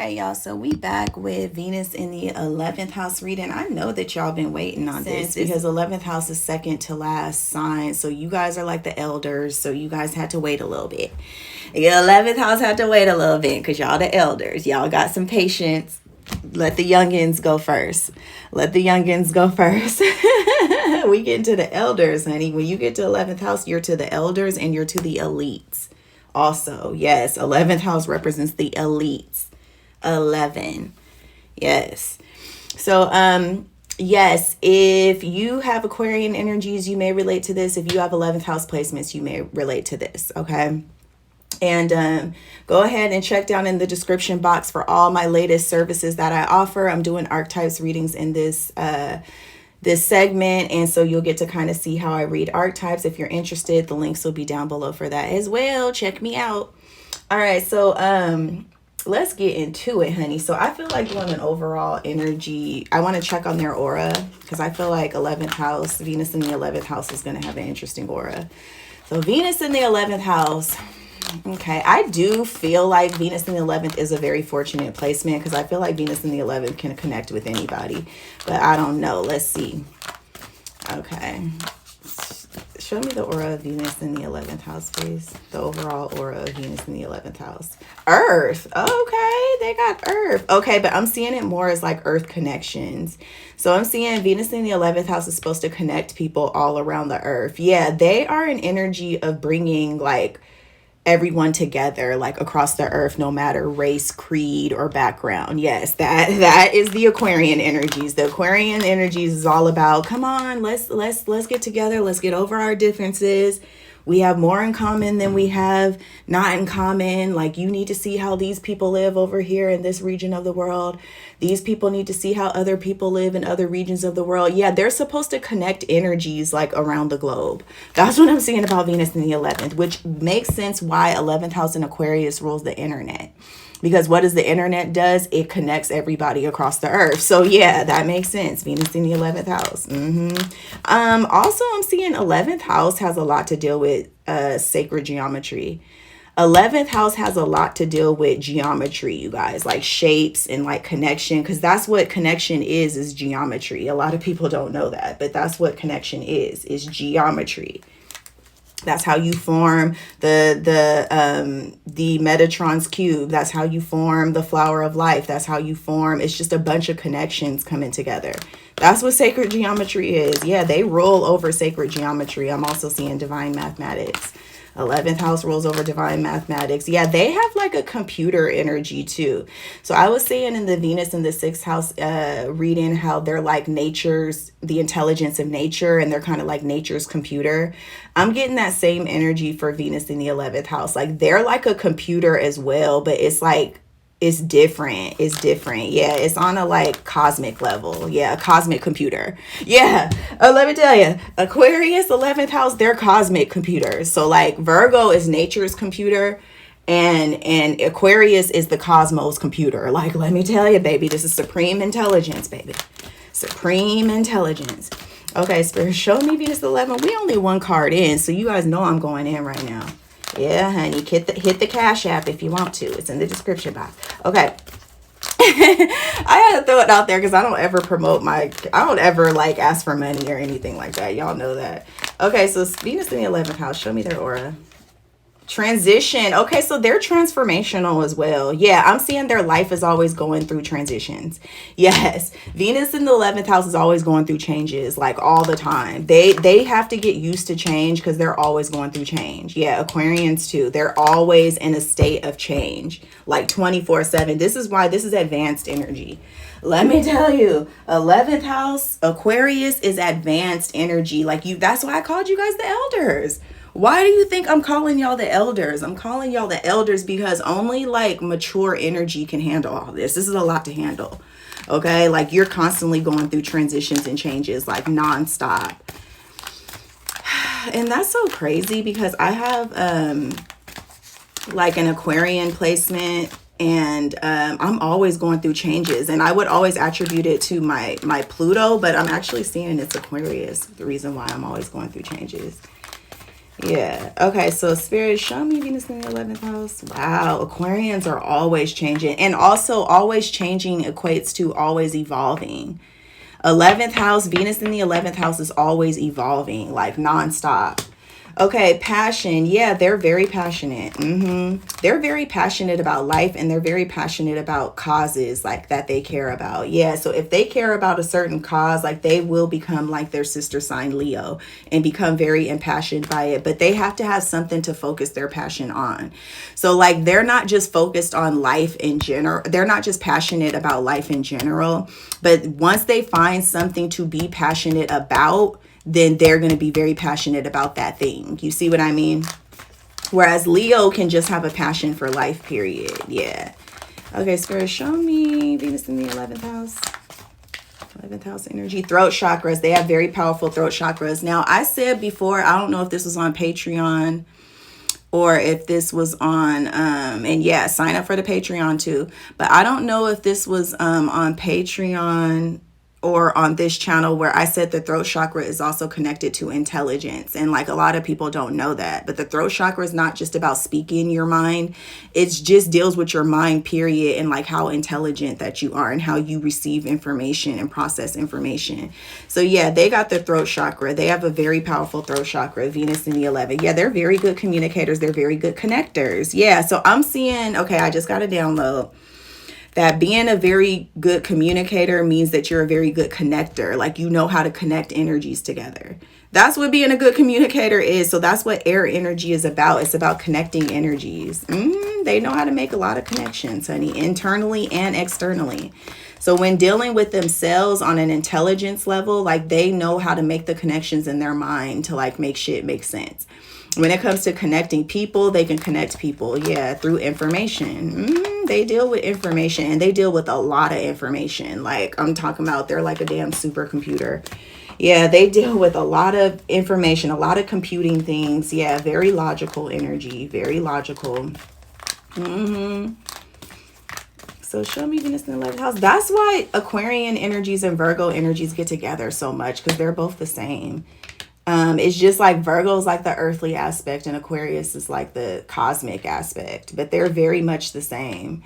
right, y'all. So we back with Venus in the 11th house reading. I know that y'all been waiting on this because 11th house is second to last sign. So you guys are like the elders. So you guys had to wait a little bit. The 11th house had to wait a little bit because y'all the elders. Y'all got some patience. Let the youngins go first. Let the youngins go first. We get into the elders, honey. When you get to 11th house, you're to the elders and you're to the elites. Also, yes, 11th house represents the elites. 11. Yes. So, yes, if you have Aquarian energies, you may relate to this. If you have 11th house placements, you may relate to this. Okay. And go ahead and check down in the description box for all my latest services that I offer. I'm doing archetypes readings in this segment, and so you'll get to kind of see how I read archetypes. If you're interested, the links will be down below for that as well. Check me out. All right, so let's get into it, honey. So I feel like doing an overall energy. I want to check on their aura because I feel like 11th house, Venus in the 11th house is going to have an interesting aura. So Venus in the 11th house. Okay, I do feel like Venus in the 11th is a very fortunate placement because I feel like Venus in the 11th can connect with anybody, but I don't know. Let's see. Okay, show me the aura of Venus in the 11th house, please. The overall aura of Venus in the 11th house. Earth. Okay, they got Earth. Okay, but I'm seeing it more as like Earth connections. So I'm seeing Venus in the 11th house is supposed to connect people all around the Earth. Yeah, they are an energy of bringing like everyone together, like across the earth, no matter race, creed, or background. Yes, that is the Aquarian energies. The Aquarian energies is all about, come on, let's get together, let's get over our differences. We have more in common than we have not in common. Like, you need to see how these people live over here in this region of the world. These people need to see how other people live in other regions of the world. Yeah, they're supposed to connect energies like around the globe. That's what I'm seeing about Venus in the 11th, which makes sense why 11th house in Aquarius rules the internet. Because what does the internet does? It connects everybody across the earth. So yeah, that makes sense. Venus in the 11th house. Also, I'm seeing 11th house has a lot to deal with sacred geometry. 11th house has a lot to deal with geometry, you guys, like shapes and like connection, because that's what connection is geometry. A lot of people don't know that, but that's what connection is geometry. That's how you form the Metatron's cube. That's how you form the flower of life. That's how you form. It's just a bunch of connections coming together. That's what sacred geometry is. Yeah, they roll over sacred geometry. I'm also seeing divine mathematics. 11th house rolls over divine mathematics. Yeah, they have like a computer energy too. So I was saying in the Venus in the 6th house reading how they're like the intelligence of nature, and they're kind of like nature's computer. I'm getting that same energy for Venus in the 11th house. Like, they're like a computer as well, but it's like, it's different. It's different. Yeah, it's on a like cosmic level. Yeah, a cosmic computer. Yeah, let me tell you, Aquarius 11th house, they're cosmic computers. So like Virgo is nature's computer, and Aquarius is the cosmos computer. Like, let me tell you, baby, this is supreme intelligence, baby. Supreme intelligence. Okay, Spirit, show me Venus 11. We only one card in, so you guys know I'm going in right now. Yeah, honey, hit the Cash App if you want to. It's in the description box. Okay. I had to throw it out there because I don't ever like ask for money or anything like that. Y'all know that. Okay, so Venus in the 11th house. Show me their aura. Transition. Okay, so they're transformational as well. Yeah, I'm seeing their life is always going through transitions. Yes, Venus in the 11th house is always going through changes, like all the time. They have to get used to change because they're always going through change. Yeah, Aquarians too. They're always in a state of change, like 24/7. This is why this is advanced energy. Let me tell you, 11th house Aquarius is advanced energy. Like, that's why I called you guys the elders. Why do you think I'm calling y'all the elders? I'm calling y'all the elders because only like mature energy can handle all this. This is a lot to handle. Okay, like, you're constantly going through transitions and changes like nonstop. And that's so crazy because I have like an Aquarian placement, and I'm always going through changes, and I would always attribute it to my Pluto, but I'm actually seeing it's Aquarius, the reason why I'm always going through changes. Yeah. Okay. So Spirit, show me Venus in the 11th house. Wow. Aquarians are always changing. And also, always changing equates to always evolving. 11th house, Venus in the 11th house is always evolving, like nonstop. Okay, passion. Yeah, they're very passionate. They're very passionate about life, and they're very passionate about causes like that they care about. Yeah, so if they care about a certain cause, like they will become like their sister sign Leo and become very impassioned by it, but they have to have something to focus their passion on. So like they're not just focused on life in general. They're not just passionate about life in general, but once they find something to be passionate about, then they're going to be very passionate about that thing. You see what I mean? Whereas Leo can just have a passion for life, period. Yeah. Okay, Spirit, show me Venus in the 11th house. 11th house energy. Throat chakras. They have very powerful throat chakras. Now, I said before, I don't know if this was on Patreon or if this was on, and yeah, sign up for the Patreon too. But I don't know if this was on Patreon or on this channel where I said the throat chakra is also connected to intelligence. And like a lot of people don't know that. But the throat chakra is not just about speaking your mind. It just deals with your mind, period, and like how intelligent that you are and how you receive information and process information. So yeah, they got their throat chakra. They have a very powerful throat chakra, Venus in the 11th. Yeah, they're very good communicators. They're very good connectors. Yeah, so I'm seeing, okay, I just got a download that being a very good communicator means that you're a very good connector. Like you know how to connect energies together. That's what being a good communicator is. So that's what air energy is about. It's about connecting energies. They know how to make a lot of connections, honey, internally and externally. So when dealing with themselves on an intelligence level, like they know how to make the connections in their mind to like make shit make sense. When it comes to connecting people, they can connect people, yeah, through information. They deal with information, and they deal with a lot of information. Like I'm talking about, they're like a damn supercomputer. Yeah, they deal with a lot of information, a lot of computing things. Yeah, very logical energy, very logical. So show me Venus in the 11th house. That's why Aquarian energies and Virgo energies get together so much, because they're both the same. It's just like Virgo is like the earthly aspect and Aquarius is like the cosmic aspect, but they're very much the same.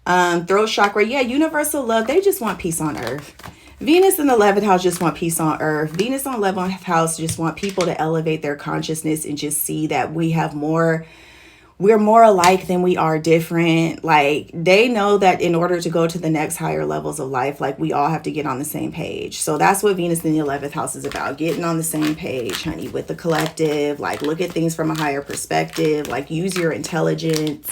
Throat chakra, yeah, universal love. They just want peace on earth. Venus in the 11th house just want peace on earth. Venus on 11th house just want people to elevate their consciousness and just see that we're more alike than we are different. Like they know that in order to go to the next higher levels of life, like we all have to get on the same page. So that's what Venus in the 11th house is about. Getting on the same page, honey, with the collective, like look at things from a higher perspective, like use your intelligence,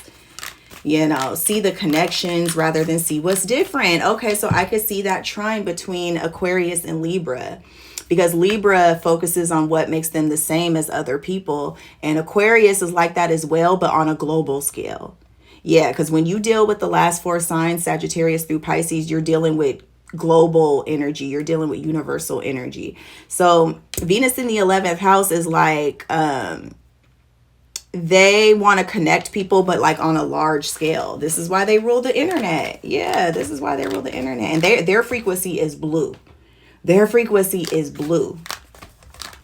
you know, see the connections rather than see what's different. Okay, so I could see that trine between Aquarius and Libra, because Libra focuses on what makes them the same as other people. And Aquarius is like that as well, but on a global scale. Yeah, because when you deal with the last four signs, Sagittarius through Pisces, you're dealing with global energy. You're dealing with universal energy. So Venus in the 11th house is like, they want to connect people, but like on a large scale. This is why they rule the internet. Yeah, this is why they rule the internet. And their frequency is blue. Their frequency is blue.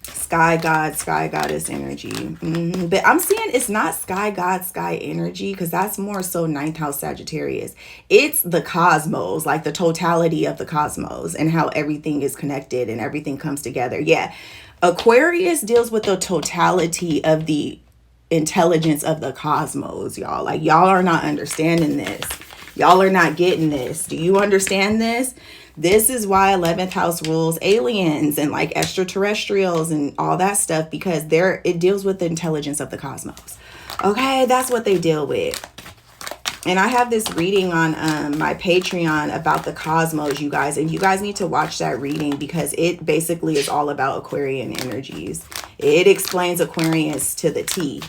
Sky God, sky goddess energy. But I'm seeing it's not sky God, sky energy, because that's more so 9th house Sagittarius. It's the cosmos, like the totality of the cosmos and how everything is connected and everything comes together. Yeah. Aquarius deals with the totality of the intelligence of the cosmos, y'all. Like y'all are not understanding this. Y'all are not getting this. Do you understand this? This is why 11th house rules aliens and like extraterrestrials and all that stuff, because it deals with the intelligence of the cosmos. Okay, that's what they deal with. And I have this reading on my Patreon about the cosmos, you guys. And you guys need to watch that reading because it basically is all about Aquarian energies. It explains Aquarius to the T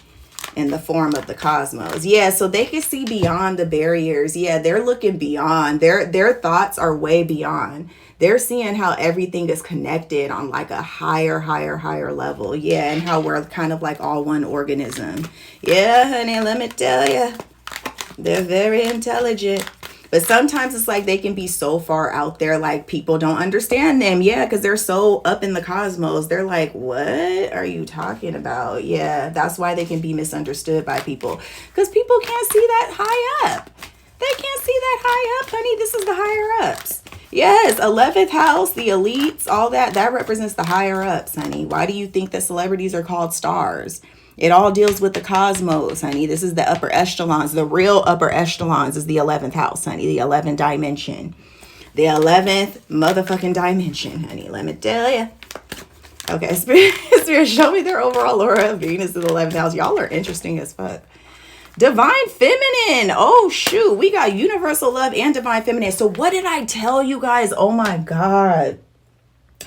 in the form of the cosmos. Yeah, so they can see beyond the barriers. Yeah, they're looking beyond. Their thoughts are way beyond. They're seeing how everything is connected on like a higher level. Yeah, and how we're kind of like all one organism. Yeah, honey, let me tell you. They're very intelligent. But sometimes it's like they can be so far out there, like people don't understand them. Yeah, because they're so up in the cosmos. They're like, what are you talking about? Yeah, that's why they can be misunderstood by people, because people can't see that high up. They can't see that high up, honey. This is the higher ups. Yes, 11th house, the elites, all that represents the higher ups, honey. Why do you think that celebrities are called stars? It all deals with the cosmos, honey. This is the upper echelons. The real upper echelons is the 11th house, honey. The 11th dimension. The 11th motherfucking dimension, honey. Let me tell you. Okay, Spirit, show me their overall aura of Venus in the 11th house. Y'all are interesting as fuck. Divine feminine. Oh, shoot. We got universal love and divine feminine. So what did I tell you guys? Oh, my God.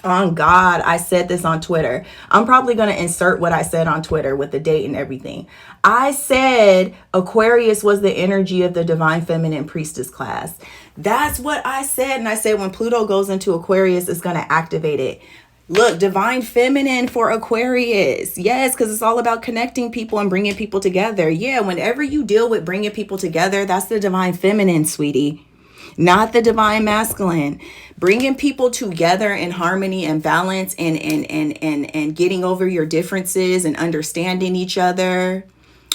On God, I said this on Twitter. I'm probably going to insert what I said on Twitter with the date and everything. I said Aquarius was the energy of the divine feminine priestess class. That's what I said. And I said when Pluto goes into Aquarius, it's going to activate it. Look, divine feminine for Aquarius. Yes, because it's all about connecting people and bringing people together. Yeah, whenever you deal with bringing people together, that's the divine feminine, sweetie. Not the divine masculine. Bringing people together in harmony and balance and getting over your differences and understanding each other,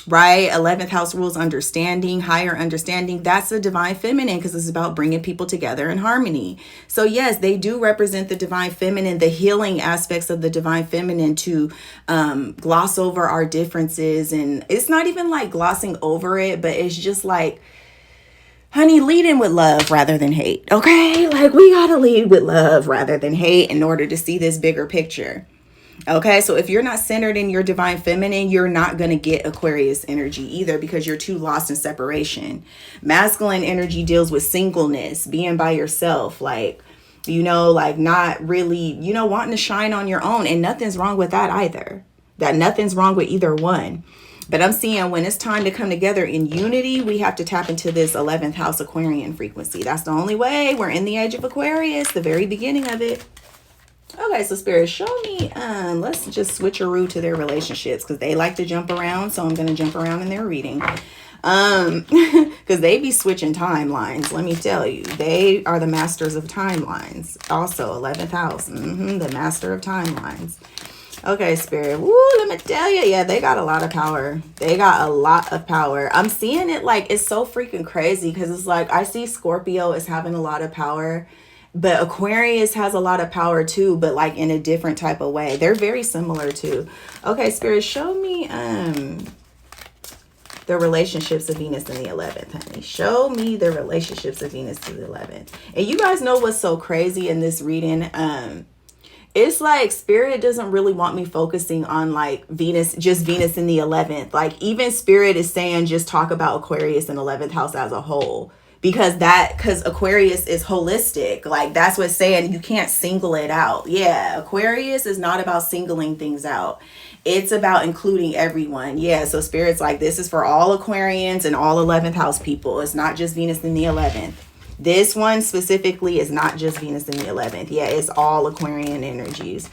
right? 11th house rules understanding, higher understanding. That's the divine feminine, because it's about bringing people together in harmony. So yes, they do represent the divine feminine, the healing aspects of the divine feminine, to gloss over our differences. And it's not even like glossing over it, but it's just like, honey, lead in with love rather than hate, okay? Like, we gotta lead with love rather than hate in order to see this bigger picture, okay? So if you're not centered in your divine feminine, you're not gonna get Aquarius energy either, because you're too lost in separation. Masculine energy deals with singleness, being by yourself, like, you know, like not really, you know, wanting to shine on your own. And nothing's wrong with that either. That nothing's wrong with either one. But I'm seeing when it's time to come together in unity, we have to tap into this 11th house Aquarian frequency. That's the only way. We're in the age of Aquarius, the very beginning of it. Okay, so Spirit, show me, let's just switcheroo to their relationships, because they like to jump around. So I'm going to jump around in their reading. Because they be switching timelines. Let me tell you, they are the masters of timelines. Also, 11th house, the master of timelines. Okay, Spirit. Woo, let me tell you. Yeah, they got a lot of power. They got a lot of power. I'm seeing it like it's so freaking crazy, because it's like I see Scorpio as having a lot of power, but Aquarius has a lot of power too, but like in a different type of way. They're very similar too. Okay, Spirit, show me the relationships of Venus in the 11th, honey. Show me the relationships of Venus to the 11th. And you guys know what's so crazy in this reading? It's like Spirit doesn't really want me focusing on like Venus, just Venus in the 11th. Like even Spirit is saying just talk about Aquarius in 11th house as a whole. Because Aquarius is holistic. Like that's what's saying you can't single it out. Yeah, Aquarius is not about singling things out. It's about including everyone. Yeah, so Spirit's like, this is for all Aquarians and all 11th house people. It's not just Venus in the 11th. This one specifically is not just Venus in the 11th. Yeah, it's all Aquarian energies.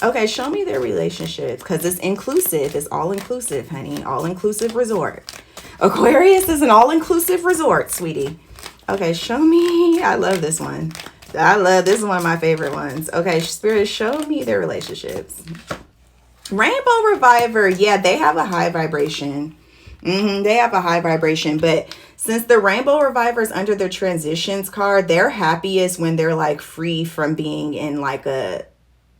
Okay, show me their relationships, because it's inclusive. It's all-inclusive, honey. All-inclusive resort. Aquarius is an all-inclusive resort, sweetie. Okay, show me. I love this one. This is one of my favorite ones. Okay, Spirit, show me their relationships. Rainbow Reviver. Yeah, they have a high vibration. They have a high vibration, but since the Rainbow Reviver is under their transitions card, they're happiest when they're like free from being in like a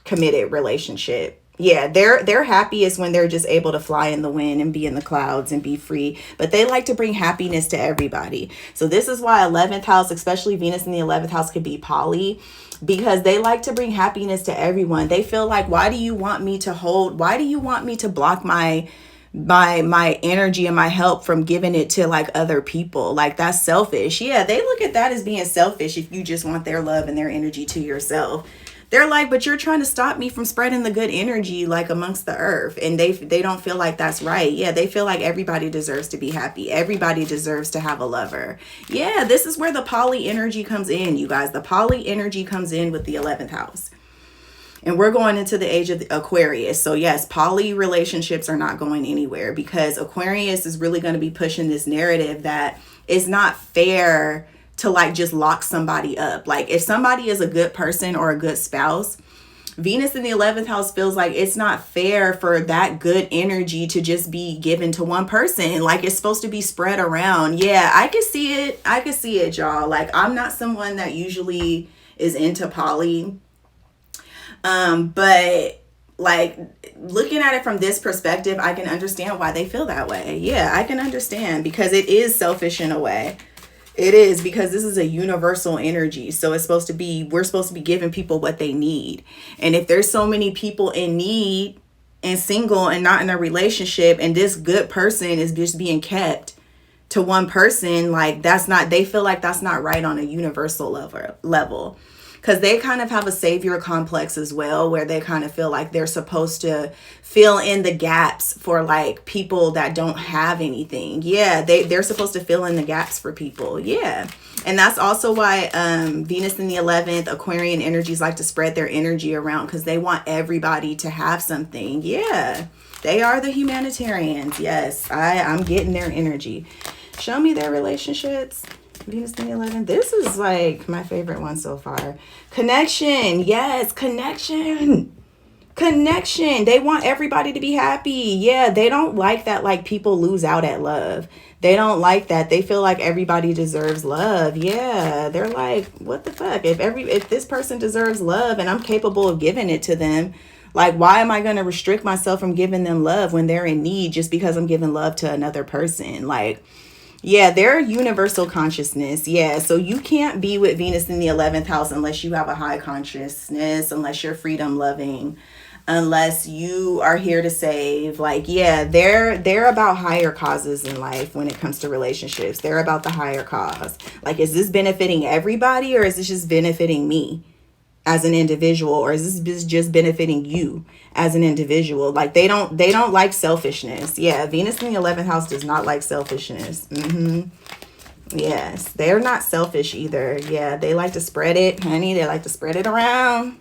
committed relationship. Yeah, they're happiest when they're just able to fly in the wind and be in the clouds and be free. But they like to bring happiness to everybody. So this is why 11th house, especially Venus in the 11th house, could be poly, because they like to bring happiness to everyone. They feel like, why do you want me to block my energy and my help from giving it to like other people? Like that's selfish. Yeah, they look at that as being selfish if you just want their love and their energy to yourself. They're like, but you're trying to stop me from spreading the good energy like amongst the earth. And they don't feel like that's right. Yeah, they feel like everybody deserves to be happy. Everybody deserves to have a lover. Yeah, this is where the poly energy comes in, you guys. The poly energy comes in with the 11th house. And we're going into the age of the Aquarius. So yes, poly relationships are not going anywhere, because Aquarius is really going to be pushing this narrative that it's not fair to like just lock somebody up. Like if somebody is a good person or a good spouse, Venus in the 11th house feels like it's not fair for that good energy to just be given to one person. Like it's supposed to be spread around. Yeah, I can see it. I can see it, y'all. Like I'm not someone that usually is into poly. But like looking at it from this perspective, I can understand why they feel that way. Yeah, I can understand because it is selfish in a way. It is, because this is a universal energy. So we're supposed to be giving people what they need. And if there's so many people in need and single and not in a relationship, and this good person is just being kept to one person, like they feel like that's not right on a universal level. Because they kind of have a savior complex as well, where they kind of feel like they're supposed to fill in the gaps for like people that don't have anything. Yeah, they're supposed to fill in the gaps for people. Yeah. And that's also why Venus in the 11th, Aquarian energies like to spread their energy around, because they want everybody to have something. Yeah, they are the humanitarians. Yes, I'm getting their energy. Show me their relationships. Venus in the 11th. This is like my favorite one so far. Connection. Yes, connection. They want everybody to be happy. Yeah, they don't like that like people lose out at love. They don't like that. They feel like everybody deserves love. Yeah, they're like, what the fuck? If this person deserves love and I'm capable of giving it to them, like why am I going to restrict myself from giving them love when they're in need just because I'm giving love to another person? Like, yeah, they're universal consciousness. Yeah, so you can't be with Venus in the 11th house unless you have a high consciousness, unless you're freedom loving, unless you are here to save. Like, yeah, they're about higher causes in life when it comes to relationships. They're about the higher cause. Like, is this benefiting everybody or is this just benefiting me as an individual, or is this just benefiting you as an individual? Like they don't like selfishness. Yeah, Venus in the 11th house does not like selfishness. Yes, they're not selfish either. Yeah, they like to spread it, honey. They like to spread it around.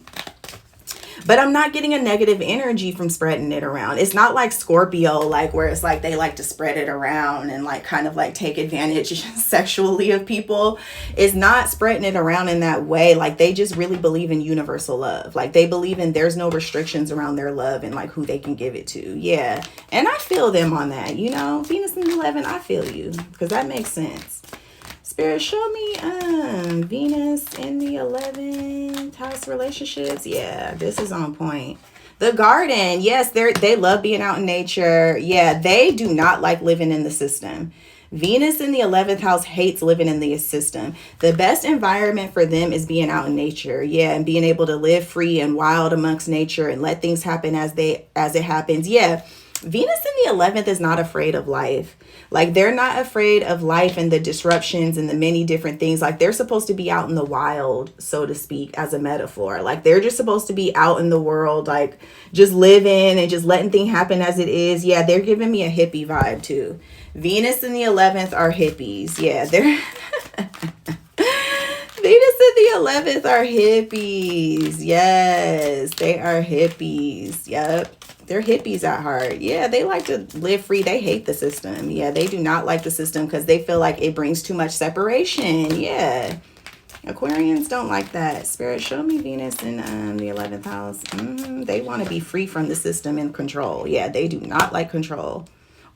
But I'm not getting a negative energy from spreading it around. It's not like Scorpio, like where it's like they like to spread it around and like kind of like take advantage sexually of people. It's not spreading it around in that way. Like they just really believe in universal love. Like they believe in there's no restrictions around their love and like who they can give it to. Yeah. And I feel them on that, you know. Venus in the 11, I feel you, because that makes sense. Spirit, show me Venus in the 11th house relationships. Yeah, this is on point. The garden. Yes, they love being out in nature. Yeah, they do not like living in the system. Venus in the 11th house hates living in the system. The best environment for them is being out in nature. Yeah, and being able to live free and wild amongst nature and let things happen as it happens. Yeah, Venus in the 11th is not afraid of life. Like they're not afraid of life and the disruptions and the many different things. Like they're supposed to be out in the wild, so to speak, as a metaphor. Like they're just supposed to be out in the world, like just living and just letting things happen as it is. Yeah, they're giving me a hippie vibe too. Venus in the 11th are hippies. Yeah, they're Venus in the 11th are hippies. Yes, they are hippies. Yep. They're hippies at heart. Yeah, they like to live free. They hate the system. Yeah, they do not like the system because they feel like it brings too much separation. Yeah. Aquarians don't like that. Spirit, show me Venus in the 11th house. They want to be free from the system and control. Yeah, they do not like control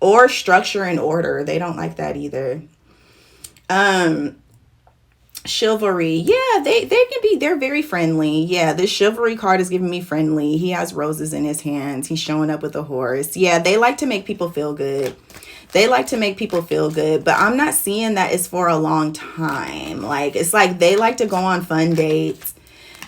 or structure and order. They don't like that either. Chivalry. Yeah, they're very friendly. Yeah, this chivalry card is giving me friendly. He has roses in his hands. He's showing up with a horse. Yeah, they like to make people feel good. But I'm not seeing that it's for a long time. Like, it's like they like to go on fun dates.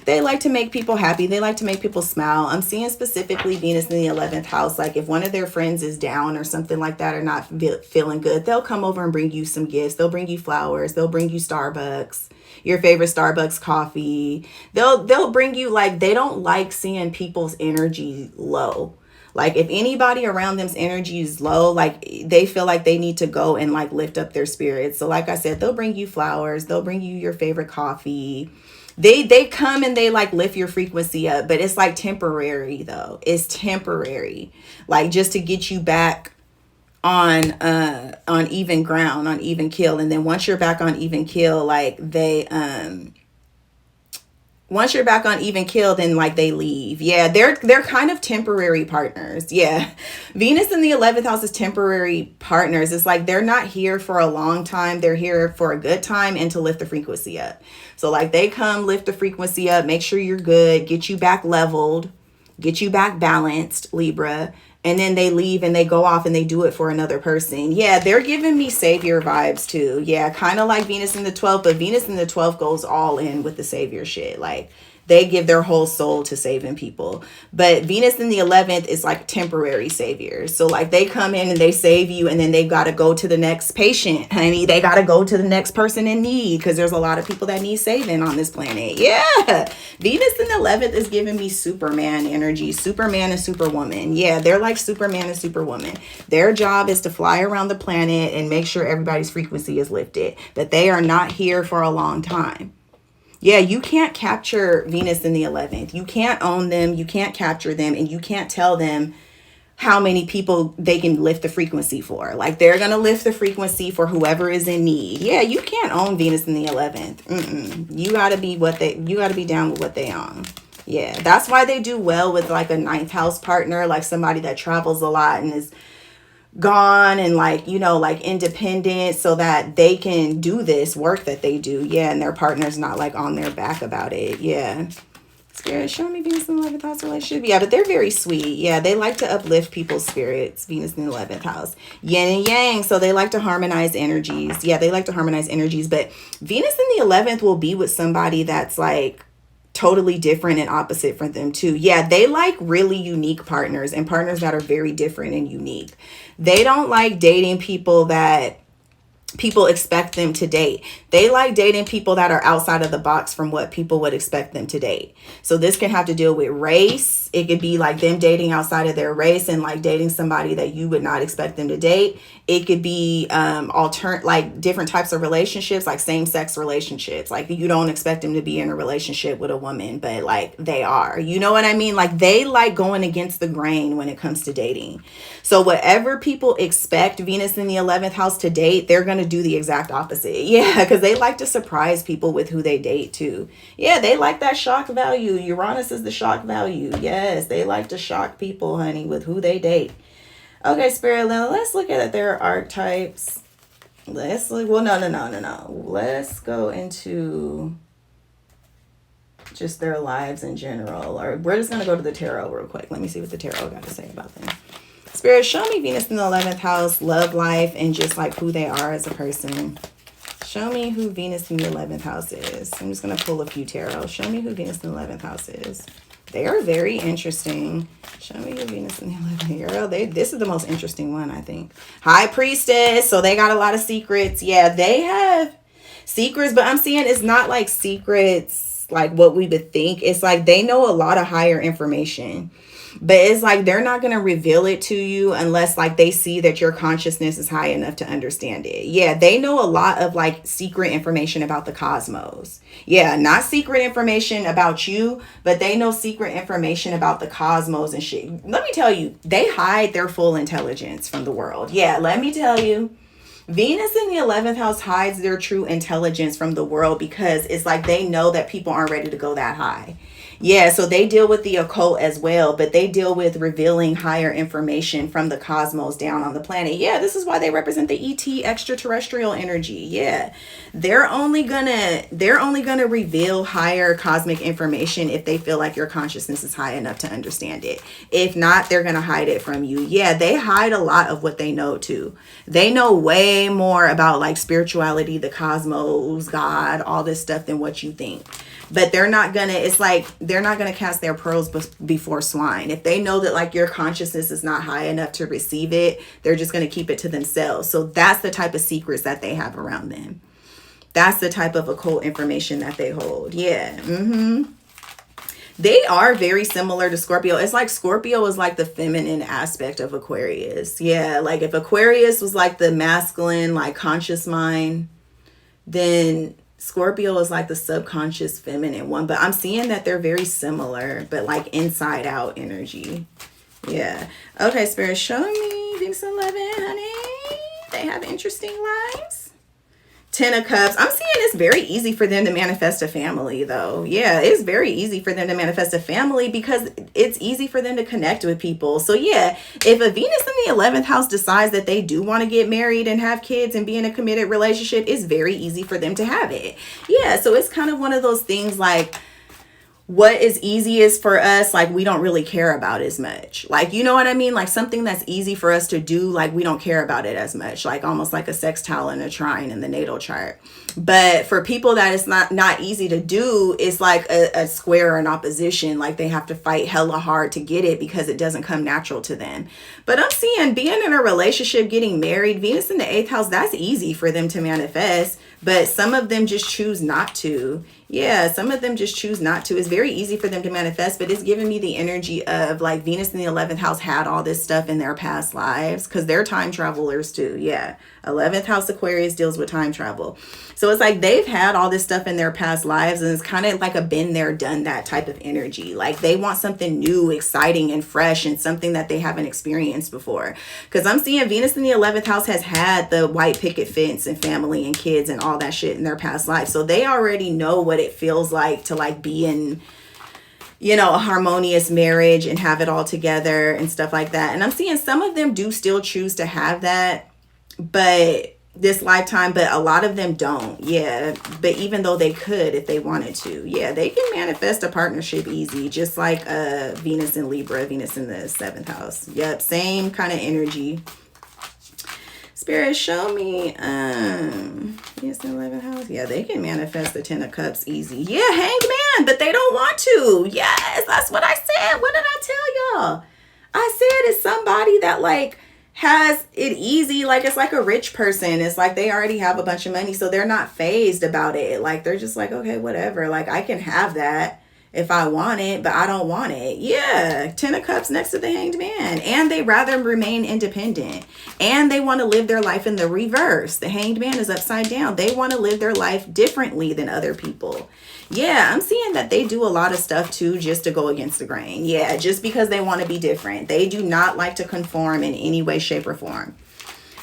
They like to make people happy. They like to make people smile. I'm seeing specifically Venus in the 11th house. Like if one of their friends is down or something like that or not feeling good, they'll come over and bring you some gifts. They'll bring you flowers. They'll bring you Starbucks, your favorite Starbucks coffee. They'll bring you, like, they don't like seeing people's energy low. Like if anybody around them's energy is low, like they feel like they need to go and like lift up their spirits. So like I said, they'll bring you flowers. They'll bring you your favorite coffee. They come and they like lift your frequency up, but it's like temporary though. It's temporary, like just to get you back on even ground, on even keel. And then once you're back on even keel, like once you're back on even keel, then like they leave. Yeah, they're kind of temporary partners. Yeah. Venus in the 11th house is temporary partners. It's like they're not here for a long time. They're here for a good time and to lift the frequency up. So like they come lift the frequency up, make sure you're good, get you back leveled, get you back balanced, Libra. And then they leave and they go off and they do it for another person. Yeah, they're giving me savior vibes too. Yeah, kind of like Venus in the 12th, but Venus in the 12th goes all in with the savior shit. Like they give their whole soul to saving people. But Venus in the 11th is like temporary saviors. So like they come in and they save you and then they got to go to the next patient, honey. They got to go to the next person in need because there's a lot of people that need saving on this planet. Yeah. Venus in the 11th is giving me Superman energy, Superman and Superwoman. Yeah, they're like Superman and Superwoman. Their job is to fly around the planet and make sure everybody's frequency is lifted. But they are not here for a long time. Yeah, you can't capture Venus in the 11th. You can't own them. You can't capture them. And you can't tell them how many people they can lift the frequency for. Like they're going to lift the frequency for whoever is in need. Yeah, you can't own Venus in the 11th. You got to be you got to be down with what they own. Yeah, that's why they do well with like a 9th house partner, like somebody that travels a lot and is gone and like, you know, like independent so that they can do this work that they do. Yeah, and their partner's not like on their back about it. Yeah. Spirit, show me Venus in the 11th house relationship. Yeah, but they're very sweet. Yeah, they like to uplift people's spirits. Venus in the 11th house. Yin and yang, so they like to harmonize energies. Yeah, they like to harmonize energies. But Venus in the 11th will be with somebody that's like totally different and opposite from them too. Yeah, they like really unique partners and partners that are very different and unique. They don't like dating people that people expect them to date. They like dating people that are outside of the box from what people would expect them to date. So this can have to deal with race. It could be like them dating outside of their race and like dating somebody that you would not expect them to date. It could be like different types of relationships, like same-sex relationships. Like you don't expect them to be in a relationship with a woman, but like they are. You know what I mean? Like they like going against the grain when it comes to dating. So whatever people expect Venus in the 11th house to date, they're going to do the exact opposite. Yeah, because they like to surprise people with who they date too. Yeah, they like that shock value. Uranus is the shock value. Yes, they like to shock people, honey, with who they date. Okay, Spirit, let's look at their archetypes. Let's look. Well, no. Let's go into just their lives in general. Or we're just going to go to the tarot real quick. Let me see what the tarot got to say about them. Spirit, show me Venus in the 11th house, love life, and just like who they are as a person. Show me who Venus in the 11th house is. I'm just going to pull a few tarot. Show me who Venus in the 11th house is. They are very interesting. Show me who Venus in the 11th. Girl, this is the most interesting one, I think. High Priestess. So they got a lot of secrets. Yeah, they have secrets, but I'm seeing it's not like secrets like what we would think. It's like they know a lot of higher information. But it's like they're not going to reveal it to you unless like they see that your consciousness is high enough to understand it. Yeah, they know a lot of like secret information about the cosmos. Yeah, not secret information about you, but they know secret information about the cosmos and shit. Let me tell you, they hide their full intelligence from the world. Yeah, let me tell you. Venus in the 11th house hides their true intelligence from the world because it's like they know that people aren't ready to go that high. Yeah, so they deal with the occult as well, but they deal with revealing higher information from the cosmos down on the planet. Yeah, this is why they represent the ET extraterrestrial energy. Yeah, they're only gonna reveal higher cosmic information if they feel like your consciousness is high enough to understand it. If not, they're gonna hide it from you. Yeah, they hide a lot of what they know too. They know way more about like spirituality, the cosmos, God, all this stuff than what you think. But they're not gonna cast their pearls before swine. If they know that like your consciousness is not high enough to receive it, they're just gonna keep it to themselves. So that's the type of secrets that they have around them. That's the type of occult information that they hold. Yeah. They are very similar to Scorpio. It's like Scorpio is like the feminine aspect of Aquarius. Yeah, like if Aquarius was like the masculine, like conscious mind, then Scorpio is like the subconscious feminine one, but I'm seeing that they're very similar, but like inside out energy. Yeah. Okay, Spirit, show me Venus 11, honey. they have interesting lives. 10 of Cups. I'm seeing it's very easy for them to manifest a family, though. Yeah, it's very easy for them to manifest a family because it's easy for them to connect with people. So yeah, if a Venus in the 11th house decides that they do want to get married and have kids and be in a committed relationship, it's very easy for them to have it. Yeah, so it's kind of one of those things like, what is easiest for us, like, we don't really care about as much. Like, you know what I mean? Like, something that's easy for us to do, like, we don't care about it as much. Like, almost like a sextile and a trine in the natal chart. But for people that it's not easy to do, it's like a square or an opposition. Like, they have to fight hella hard to get it because it doesn't come natural to them. But I'm seeing being in a relationship, getting married, Venus in the 8th house, that's easy for them to manifest. But some of them just choose not to. Yeah, some of them just choose not to. It's very easy for them to manifest, but it's giving me the energy of like Venus in the 11th house had all this stuff in their past lives because they're time travelers too. Yeah, 11th house Aquarius deals with time travel. So it's like they've had all this stuff in their past lives, and it's kind of like a been there, done that type of energy. Like they want something new, exciting, and fresh, and something that they haven't experienced before. Because I'm seeing Venus in the 11th house has had the white picket fence and family and kids and all that shit in their past life. So they already know what it feels like to like be in, you know, a harmonious marriage and have it all together and stuff like that. And I'm seeing some of them do still choose to have that, but this lifetime, but a lot of them don't. Yeah, but even though they could if they wanted to, yeah, they can manifest a partnership easy, just like Venus in Libra, Venus in the 7th house. Yep, same kind of energy. Spirit, show me Venus in 11th house. Yeah, they can manifest the 10 of Cups easy. Yeah, Hanged Man, but they don't want to. Yes, that's what I said. What did I tell y'all? I said it's somebody that like has it easy. Like it's like a rich person. It's like they already have a bunch of money, so they're not phased about it. Like they're just like, okay, whatever. Like I can have that if I want it, but I don't want it. Yeah, 10 of Cups next to the Hanged Man. And they rather remain independent. And they want to live their life in the reverse. The Hanged Man is upside down. They want to live their life differently than other people. Yeah, I'm seeing that they do a lot of stuff too just to go against the grain. Yeah, just because they want to be different. They do not like to conform in any way, shape, or form.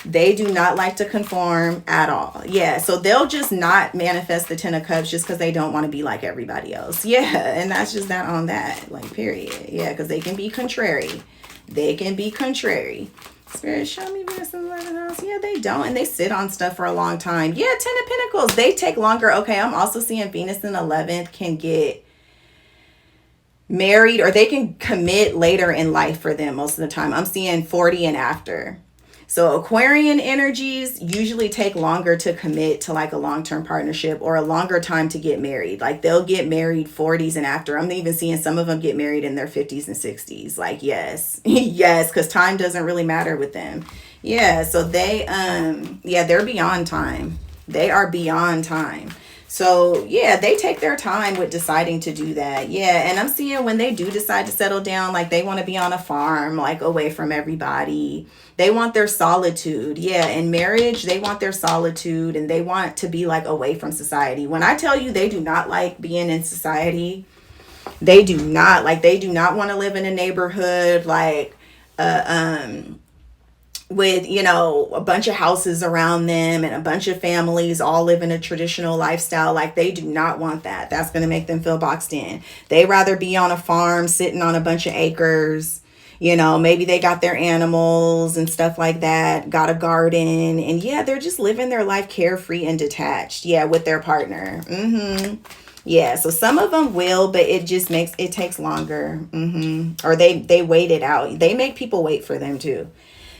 They do not like to conform at all. Yeah, so they'll just not manifest the 10 of Cups just because they don't want to be like everybody else. Yeah, and that's just that on that, like, period. Yeah, because they can be contrary. They can be contrary. Spirit, show me Venus in the 11th house. Yeah, they don't. And they sit on stuff for a long time. Yeah, 10 of Pentacles. They take longer. Okay, I'm also seeing Venus in the 11th can get married, or they can commit later in life for them most of the time. I'm seeing 40 and after. So Aquarian energies usually take longer to commit to like a long-term partnership, or a longer time to get married. Like they'll get married 40s and after. I'm even seeing some of them get married in their 50s and 60s. Like, yes, yes, because time doesn't really matter with them. Yeah, so they, yeah, they're beyond time. They are beyond time. So yeah, they take their time with deciding to do that. Yeah, and I'm seeing when they do decide to settle down, like they want to be on a farm, like away from everybody. They want their solitude. Yeah, in marriage, they want their solitude, and they want to be like away from society. When I tell you they do not like being in society, they do not want to live in a neighborhood like with, you know, a bunch of houses around them and a bunch of families all live in a traditional lifestyle. Like they do not want that. That's going to make them feel boxed in. They rather be on a farm sitting on a bunch of acres. You know, maybe they got their animals and stuff like that, got a garden, and yeah, they're just living their life carefree and detached. Yeah, with their partner. Yeah, so some of them will, but it just takes longer. Or they wait it out. They make people wait for them too.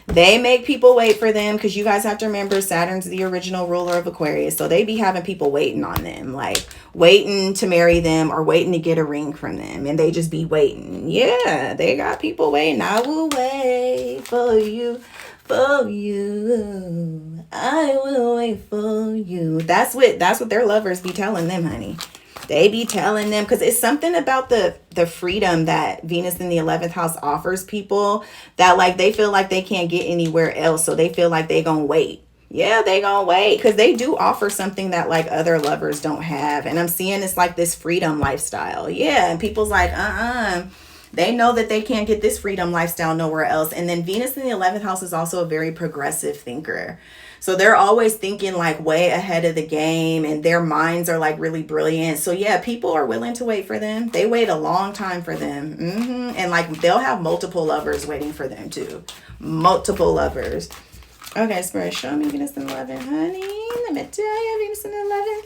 They make people wait for them because you guys have to remember Saturn's the original ruler of Aquarius. So they be having people waiting on them, like waiting to marry them or waiting to get a ring from them. And they just be waiting. Yeah, they got people waiting. I will wait for you, for you. I will wait for you. That's what their lovers be telling them, honey. They be telling them, because it's something about the freedom that Venus in the 11th house offers people that like they feel like they can't get anywhere else. So they feel like they gonna wait. Yeah, they gonna wait because they do offer something that like other lovers don't have. And I'm seeing it's like this freedom lifestyle. Yeah, and people's like, they know that they can't get this freedom lifestyle nowhere else. And then Venus in the 11th house is also a very progressive thinker. So they're always thinking like way ahead of the game, and their minds are like really brilliant. So yeah, people are willing to wait for them. They wait a long time for them. And like they'll have multiple lovers waiting for them too. Multiple lovers. Okay, Spirit, show me Venus in 11, honey. Let me tell you, Venus in 11.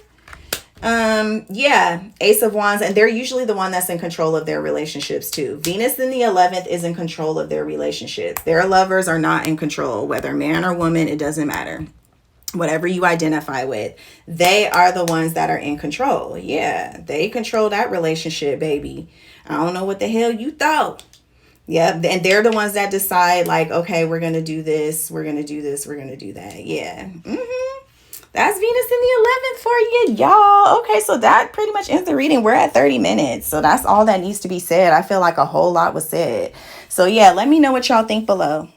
Yeah, Ace of Wands, and they're usually the one that's in control of their relationships too. Venus in the 11th is in control of their relationships. Their lovers are not in control, whether man or woman, it doesn't matter. Whatever you identify with, they are the ones that are in control. Yeah, they control that relationship, baby. I don't know what the hell you thought. Yep, and they're the ones that decide like, okay, we're going to do this, we're going to do this, we're going to do that. Yeah. That's Venus in the 11th for you, y'all. Okay, so that pretty much ends the reading. We're at 30 minutes. So that's all that needs to be said. I feel like a whole lot was said. So yeah, let me know what y'all think below.